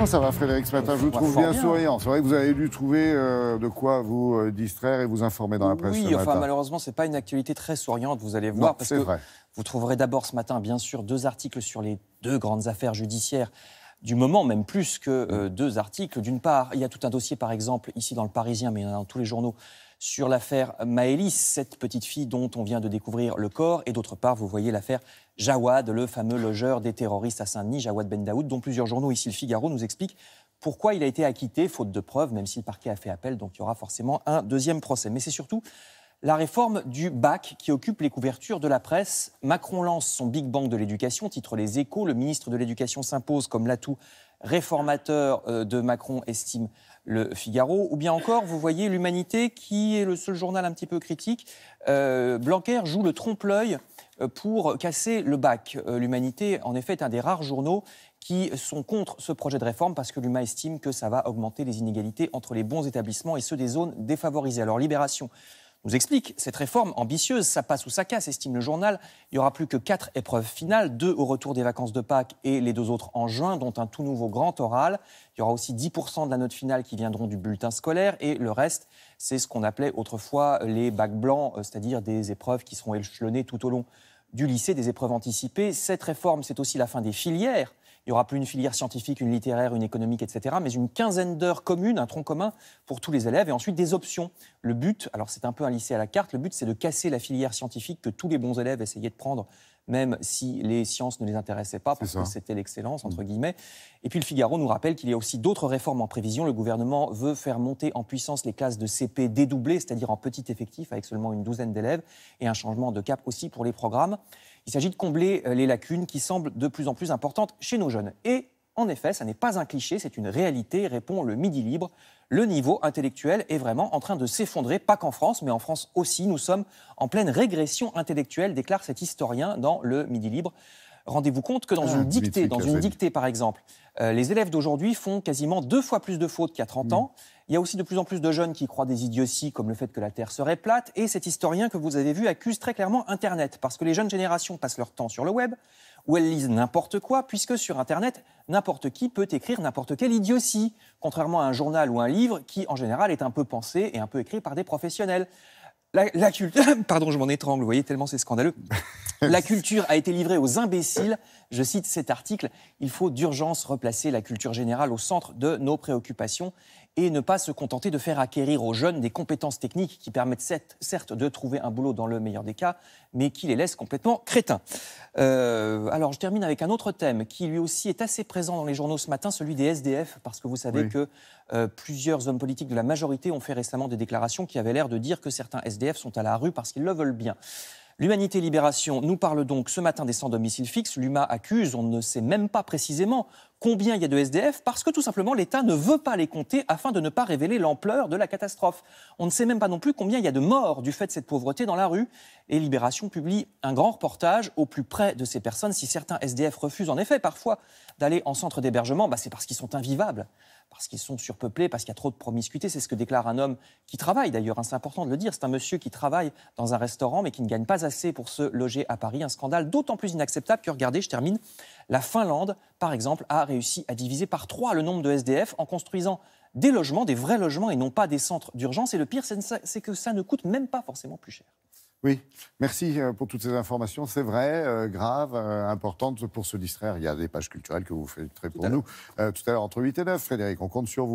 Comment ça va, Frédéric, ce matin? Je vous trouve bien souriant. C'est vrai que vous avez dû trouver de quoi vous distraire et vous informer dans la presse ce matin. Malheureusement, ce n'est pas une actualité très souriante, vous allez voir. Non, parce que vrai. Vous trouverez d'abord ce matin, bien sûr, 2 articles sur les 2 grandes affaires judiciaires du moment, même plus que 2 articles. D'une part, il y a tout un dossier, par exemple, ici dans Le Parisien, mais il y en a dans tous les journaux, sur l'affaire Maëlys, cette petite fille dont on vient de découvrir le corps. Et d'autre part, vous voyez l'affaire Jawad, le fameux logeur des terroristes à Saint-Denis, Jawad Ben Daoud, dont plusieurs journaux, ici Le Figaro, nous expliquent pourquoi il a été acquitté, faute de preuves, même si le parquet a fait appel. Donc il y aura forcément un deuxième procès. Mais c'est surtout la réforme du bac qui occupe les couvertures de la presse. Macron lance son Big Bang de l'éducation, titre Les Échos. Le ministre de l'Éducation s'impose comme l'atout réformateur de Macron, estime Le Figaro. Ou bien encore, vous voyez l'Humanité, qui est le seul journal un petit peu critique. Blanquer joue le trompe-l'œil pour casser le bac. L'Humanité, en effet, est un des rares journaux qui sont contre ce projet de réforme parce que l'UMA estime que ça va augmenter les inégalités entre les bons établissements et ceux des zones défavorisées. Alors, Libération nous explique cette réforme ambitieuse, ça passe ou ça casse, estime le journal. Il n'y aura plus que 4 épreuves finales, 2 au retour des vacances de Pâques et les 2 autres en juin, dont un tout nouveau grand oral. Il y aura aussi 10% de la note finale qui viendront du bulletin scolaire et le reste, c'est ce qu'on appelait autrefois les bacs blancs, c'est-à-dire des épreuves qui seront échelonnées tout au long du lycée, des épreuves anticipées. Cette réforme, c'est aussi la fin des filières. Il n'y aura plus une filière scientifique, une littéraire, une économique, etc., mais une quinzaine d'heures communes, un tronc commun pour tous les élèves, et ensuite des options. Le but, alors c'est un peu un lycée à la carte, le but c'est de casser la filière scientifique que tous les bons élèves essayaient de prendre, même si les sciences ne les intéressaient pas, parce que c'était l'excellence, entre guillemets. Et puis le Figaro nous rappelle qu'il y a aussi d'autres réformes en prévision. Le gouvernement veut faire monter en puissance les classes de CP dédoublées, c'est-à-dire en petit effectif, avec seulement une douzaine d'élèves, et un changement de cap aussi pour les programmes. Il s'agit de combler les lacunes qui semblent de plus en plus importantes chez nos jeunes. Et en effet, ça n'est pas un cliché, c'est une réalité, répond le Midi Libre. Le niveau intellectuel est vraiment en train de s'effondrer, pas qu'en France, mais en France aussi. Nous sommes en pleine régression intellectuelle, déclare cet historien dans le Midi Libre. Rendez-vous compte que dans une dictée, par exemple, les élèves d'aujourd'hui font quasiment 2 fois plus de fautes qu'il y a 30 ans. Il y a aussi de plus en plus de jeunes qui croient des idioties comme le fait que la Terre serait plate. Et cet historien que vous avez vu accuse très clairement Internet. Parce que les jeunes générations passent leur temps sur le web, où elles lisent n'importe quoi, puisque sur Internet, n'importe qui peut écrire n'importe quelle idiotie. Contrairement à un journal ou un livre qui, en général, est un peu pensé et un peu écrit par des professionnels. La culture... Pardon, je m'en étrangle, vous voyez, tellement c'est scandaleux. La culture a été livrée aux imbéciles. Je cite cet article. Il faut d'urgence replacer la culture générale au centre de nos préoccupations et ne pas se contenter de faire acquérir aux jeunes des compétences techniques qui permettent certes de trouver un boulot dans le meilleur des cas, mais qui les laissent complètement crétins. Alors, je termine avec un autre thème qui lui aussi est assez présent dans les journaux ce matin, celui des SDF, parce que vous savez que plusieurs hommes politiques de la majorité ont fait récemment des déclarations qui avaient l'air de dire que certains SDF sont à la rue parce qu'ils le veulent bien. L'Humanité Libération nous parle donc ce matin des sans domicile fixe. L'UMA accuse, on ne sait même pas précisément combien il y a de SDF, parce que tout simplement l'État ne veut pas les compter afin de ne pas révéler l'ampleur de la catastrophe. On ne sait même pas non plus combien il y a de morts du fait de cette pauvreté dans la rue. Et Libération publie un grand reportage au plus près de ces personnes. Si certains SDF refusent en effet parfois d'aller en centre d'hébergement, c'est parce qu'ils sont invivables, parce qu'ils sont surpeuplés, parce qu'il y a trop de promiscuité. C'est ce que déclare un homme qui travaille d'ailleurs, c'est important de le dire. C'est un monsieur qui travaille dans un restaurant mais qui ne gagne pas assez pour se loger à Paris. Un scandale d'autant plus inacceptable que, regardez, je termine, la Finlande, par exemple, a réussi à diviser par 3 le nombre de SDF en construisant des logements, des vrais logements et non pas des centres d'urgence. Et le pire, c'est que ça ne coûte même pas forcément plus cher. Oui, merci pour toutes ces informations. C'est vrai, graves, importantes pour se distraire. Il y a des pages culturelles que vous faites pour nous. Tout à l'heure, entre 8 et 9, Frédéric, on compte sur vous.